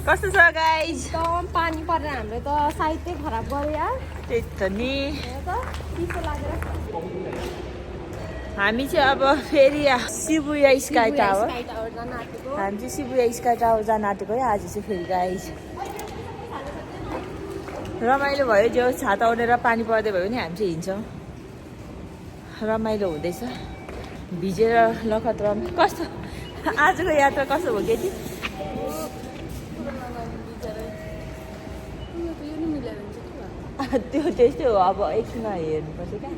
कस्तो छ गाइज? एकदम पानी परेर हाम्रो त साइडै खराब गर्यो यार। त्यही त नि चिसो लागेर हामी चाहिँ अब फेरि Shibuya sky tower sky tower जान आँटेको। हामी चाहिँ शिबुया स्काई टावर जान आँटेको है आज चाहिँ फेरि गाइज। रमाइलो भयो जो छाता ओढेर पानी पर्दै भयो नि हामी चाहिँ हिँड्छौँ। रमाइलो हुँदैछ भिजेर लखतरामा। कस्तो आजको यात्रा कस्तो भयो केटी? त्यो त्यस्तै हो अब एकछिन हेर्नुपर्छ क्या।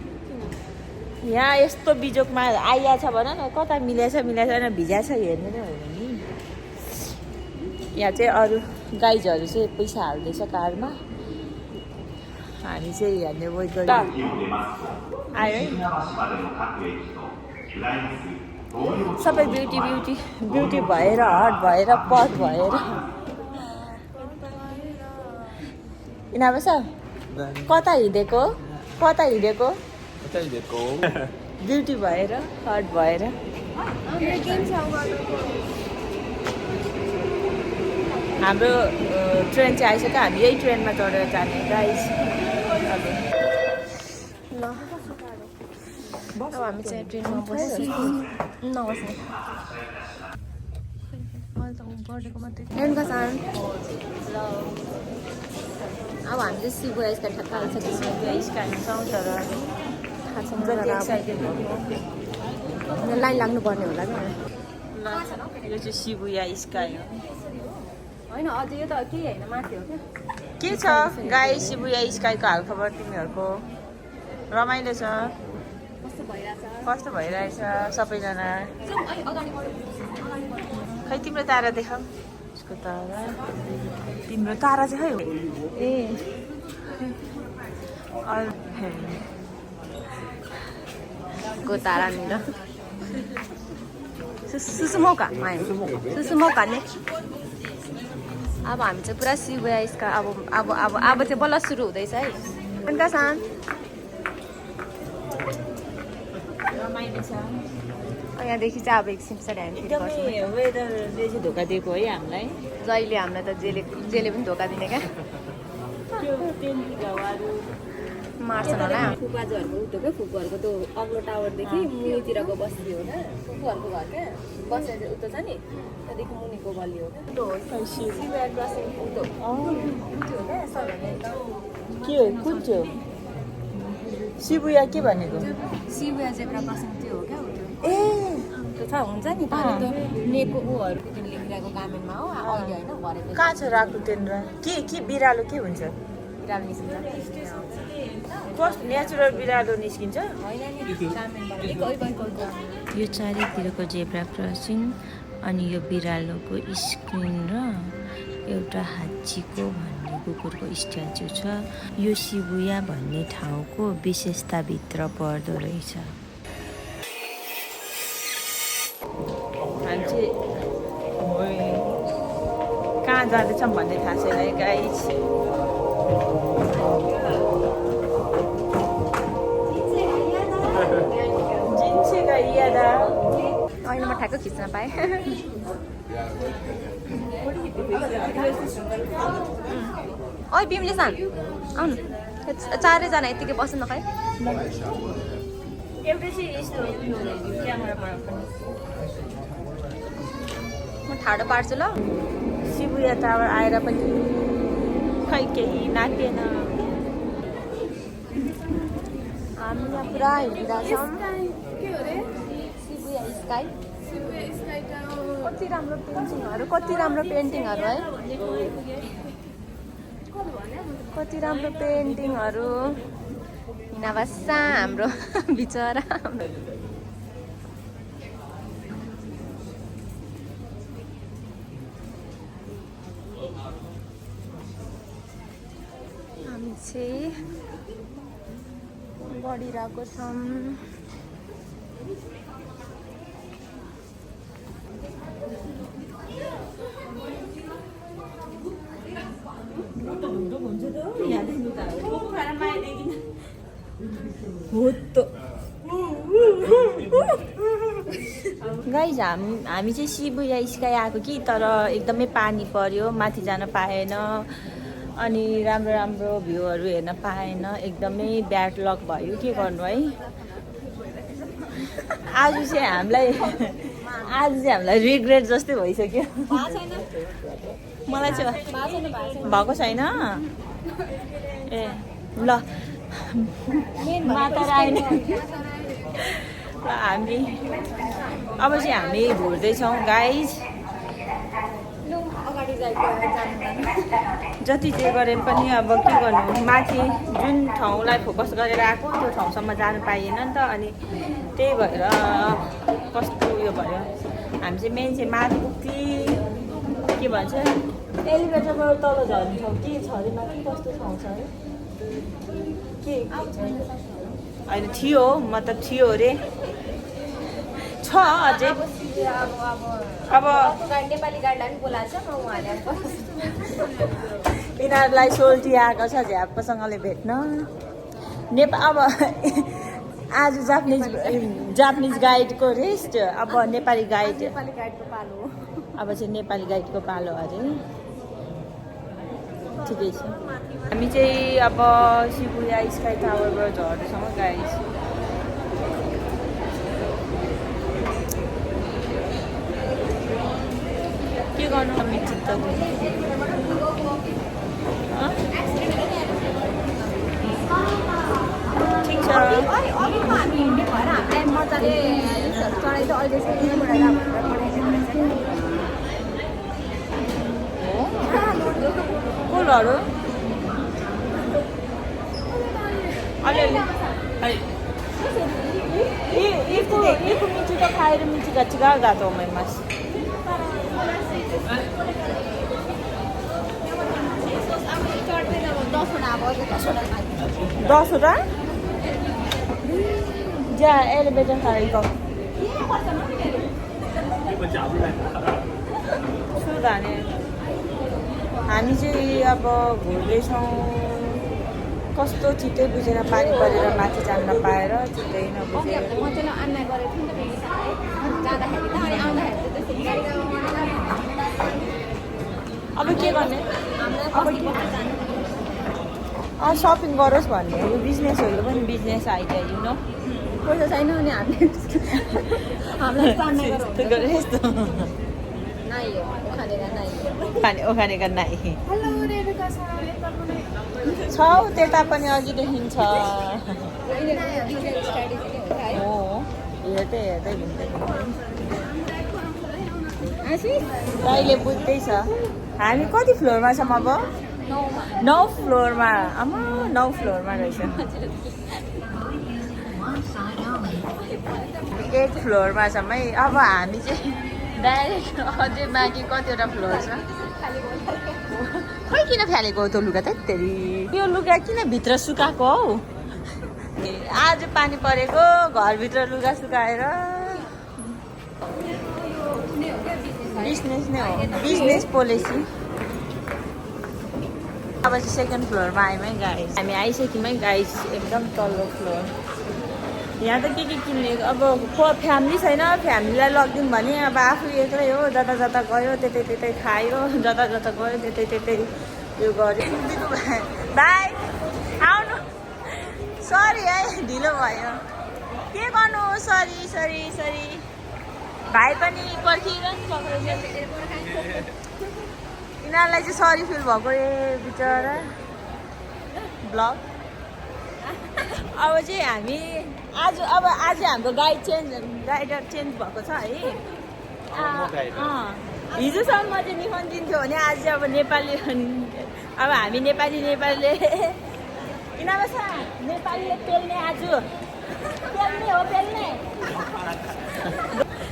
यहाँ यस्तो बिजोकमा आइहाल्छ भन न, कता मिलाएछ होइन भिजाएछ हेर्नु नै होइन नि। यहाँ चाहिँ अरू गाइजहरू चाहिँ पैसा हाल्दैछ कारमा, हामी चाहिँ हेर्ने वेट गर्छ। आयो है सबै ब्युटी भएर हट भएर पट भएर यिनीहरू छ कता हिँडेको ब्युटी भएर हट भएर। हाम्रो ट्रेन चाहिँ आइसक्यो, हामी यही ट्रेनमा चढेर जाने गाइस। अब हामी चाहिँ ट्रेनमा बसिसक्यौँ। नबस्ने मैले त बढेको मात्रै ट्रेनको सान। अब हामी चाहिँ शिबुया स्काई थाहा छ कि शिबुया स्काईमा छौँ तर थाहा छैन। जति एक्साइटेड भएको लाइन लाग्नुपर्ने होला क्या। ल यो चाहिँ शिबुया स्काई हो होइन अझै यो त केही होइन, माथि हो क्या। के छ गाई शिबुया स्काईको हालखबर तिमीहरूको? रमाइलो छ? कस्तो भइरहेछ सबैजना? खै तिम्रो तारा देखाऊ। यसको तारा, तिम्रो तारा चाहिँ खै हो? ए को तारा निर सुसुमौका सुसुमौका नि। अब हामी चाहिँ पुरा शिबुया स्काई अब चाहिँ बल्ल सुरु हुँदैछ है। उनका सान रमाइलो छ। यहाँदेखि चाहिँ अब एकछिन पछाडि हामी फेरि गर्छौँ। एकदमै वेदरले चाहिँ धोका दिएको है हामीलाई। जहिले हामीलाई त जेले पनि धोका दिने क्या। त्यो तेन्जिङ हावाहरू मार्छ मलाई। फुपाजुहरूको उठो क्या, फुपूहरूको त्यो अग्लो टावरदेखि मुनितिरको बस्ती हो क्या, फुपूहरूको घर क्या। बसेर चाहिँ उतो छ नि, त्यहाँदेखि मुनिको गल्ली हो क्या। त्यो हो शिबुया क्रसिङ उतो हो क्या। सबैले के हो कुन चाहिँ हो शिबुया के भनेको? शिबुया जेब्रा क्रसिङ त्यो हो क्या। ए त्यो छ हुन्छ नि त नेको ऊहरूको जुन लेखिरहेको गामेनमा हो अहिले होइन भरे कहाँ छ राकुटेन र के बिरालो के हुन्छ? बिरालो निस्किन्छ कस्तो नेचुरल बिरालो निस्किन्छ? होइन नि गामेनबाट यो चारैतिरको जेब्रा क्रसिङ अनि यो बिरालोको स्क्रिन र एउटा हात्तीको भन्ने कुकुरको स्ट्याचु छ। यो शिबुया भन्ने ठाउँको विशेषताभित्र पर्दो रहेछ। हामी चाहिँ कहाँ जाँदैछौँ भन्ने थाहा छैन है गाइज। जिन्सेगा यादा। अहिले म ठ्याक्क खिच्न पाएँ। ओइ बिमले सान आउनु, चारैजना यत्तिकै बस्नु न खै। एउटा चाहिँ यस्तो क्यामेराबाट म ठाडो पार्छु ल। शिबुया टावर आएर पनि खै केही नाचेन। हामी यहाँ पुरा हिँडिरहेछौँ। शिबुया स्काई कति राम्रो पेन्टिङहरू है। कति राम्रो पेन्टिङहरू। हिनाबासा हाम्रो बिचरा। हामी चाहिँ बढिरहेको छौँ। गाइज हामी चाहिँ शिबुया स्काई आएको कि तर एकदमै पानी पर्यो माथि जान पाएन अनि राम्रो राम्रो भ्यूहरू हेर्न पाएन एकदमै ब्याड लक भयो के गर्नु है आज चाहिँ हामीलाई रिग्रेट जस्तै भइसक्यो मलाई चाहिँ भएको छैन ए ल माता रानी हामी अब चाहिँ हामी घुर्दैछौँ गाइज जति जे गरे पनि अब के गर्नु माथि जुन ठाउँलाई फोकस गरेर आएको त्यो ठाउँसम्म जानु पाइएन नि त अनि त्यही भएर कस्तो उयो भयो हामी चाहिँ मेन चाहिँ माथि उक्ति के भन्छ एलिभेटरबाट तल झर्ने ठाउँ के छ अरे माथि कस्तो ठाउँ छ अरे के होइन थियो मतलब थियो अरे छ अझै अब नेपाली गाडीलाई पनि बोलाएको छ उहाँले यिनीहरूलाई सोल्टी आएको छ झ्याप्पसँगले भेट्न अब आज जापानिज गाइडको रेस्ट अब नेपाली गाइडको पालो अब चाहिँ नेपाली गाइडको पालो अरे ठिकै छ हामी चाहिँ अब शिबुया स्काई टावरबाट झर्दैछौँ गाइस के गर्नु मिचित त ठिक छ मजाले चढाइ त अहिले फुलहरू अलिअलि इको मिठी त खाएर मिठी गच्चिगा गातो मैमास 10वटा जा एलिभेटर खाएको सुधाने हामी चाहिँ अब घुर्दैछौँ कस्तो चित्तै बुझेन पानी परेर माथि जान नपाएर चित्तै नबुझेर अब के गर्ने सपिङ गरोस् भन्ने यो बिजनेस हो यो पनि बिजनेस आइडिया यु नो पैसा छैन भने हामीलाई खाने का नाइ छ त्यता पनि अघिदेखि छ हो हेर्दै हिँड्दै दाइले बुझ्दैछ हामी कति फ्लोरमा छौँ अब 9 फ्लोरमा आमा 9 फ्लोरमा रहेछ 8 फ्लोरमा छौँ है अब हामी चाहिँ डाइरेक्ट अझै बाँकी कतिवटा फ्लोर छ खै किन फ्यालेको त्यो लुगा त तेरि यो लुगा किन भित्र सुकाएको हौ आज पानी परेको घरभित्र लुगा सुकाएर बिजनेस नै हो बिजनेस पोलिसी अब चाहिँ सेकेन्ड फ्लोरमा आयौँ है गाइस हामी आइसक्यौँ है गाइस एकदम तल्लो फ्लोर यहाँ त के किन्ने अब फ्यामिली छैन फ्यामिलीलाई लगिदिउँ भने अब आफू एक्लै हो जता जता गयो त्यतै खायो जता जता गयो त्यतै यो गर्यो बाई आउनु सरी है ढिलो भयो के गर्नु सरी भाइ पनि पर्खिरहनु यिनीहरूलाई चाहिँ सरी फिल भएको बिचरा ब्लग अब चाहिँ हामी आज हाम्रो गाइडर चेन्ज भएको छ है हिजोसम्म चाहिँ निफन दिन्थ्यो भने आज चाहिँ अब नेपाली अब हामी नेपालीले यिनीहरू नेपालीले पेल्ने आज पेल्ने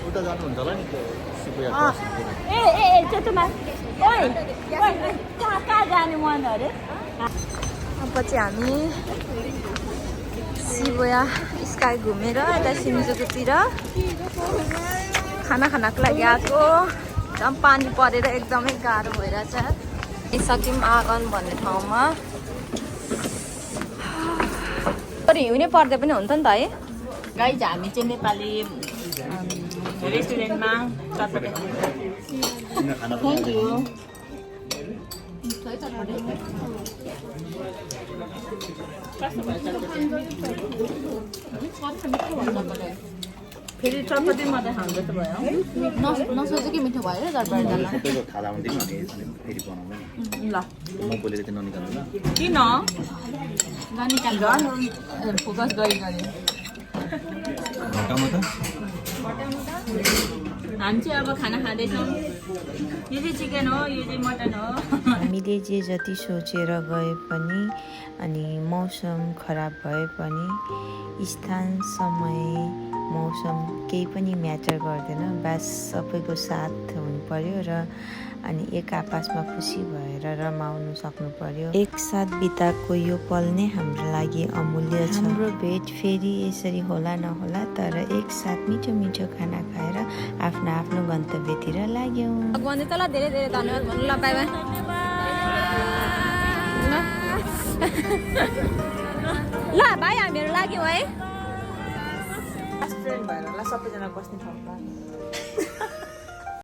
उता जानुहुन्छ होला नि त्यो शिबुया ए चेतुमा कहाँ जाने मन अरे पछि हामी शिबुया स्काई घुमेर यता सिन्जुकुतिर खाना खानको लागि आएको एकदम पानी परेर एकदमै गाह्रो भइरहेछ सक्यौँ आँगन भन्ने ठाउँमा हिउँनै पर्दै पनि हुन्छ नि त है गाइज हामी चाहिँ नेपाली रेस्टुरेन्टमा चटपटे खाना थ्याङ्क यू फेरि चटपटी मात्रै खानु जस्तो भयो नसोचे कि मिठो भयो दरबार जाँदा सबैको खाना हुँदैन भने फेरि बनाउँदैन ल म बोलेको चाहिँ ननिकाल्नु ल किन फोकस गरी घटाउनु त हामी चाहिँ अब खाना खाँदैछौँ यो चाहिँ चिकन हो यो चाहिँ मटन हो हामीले जे जति सोचेर गए पनि अनि मौसम खराब भए पनि स्थान समय मौसम केही पनि म्याटर गर्दैन बस सबैको साथ हुनु पर्यो र अनि एक आपसमा खुसी भएर रमाउनु सक्नु पर्यो एकसाथ बिताएको यो पल नै हाम्रो लागि अमूल्य छ हाम्रो भेट फेरि यसरी होला नहोला तर एकसाथ मिठो मिठो खाना खाएर आफ्नो आफ्नो गन्तव्यतिर लाग्यौँ भगवान्ले तल धेरै धेरै धन्यवाद भन्नु ल बाई बाई ल भाइ हामीहरू लाग्यौँ है फ्रेन्ड भएर होला सबैजना बस्ने ठाउँमा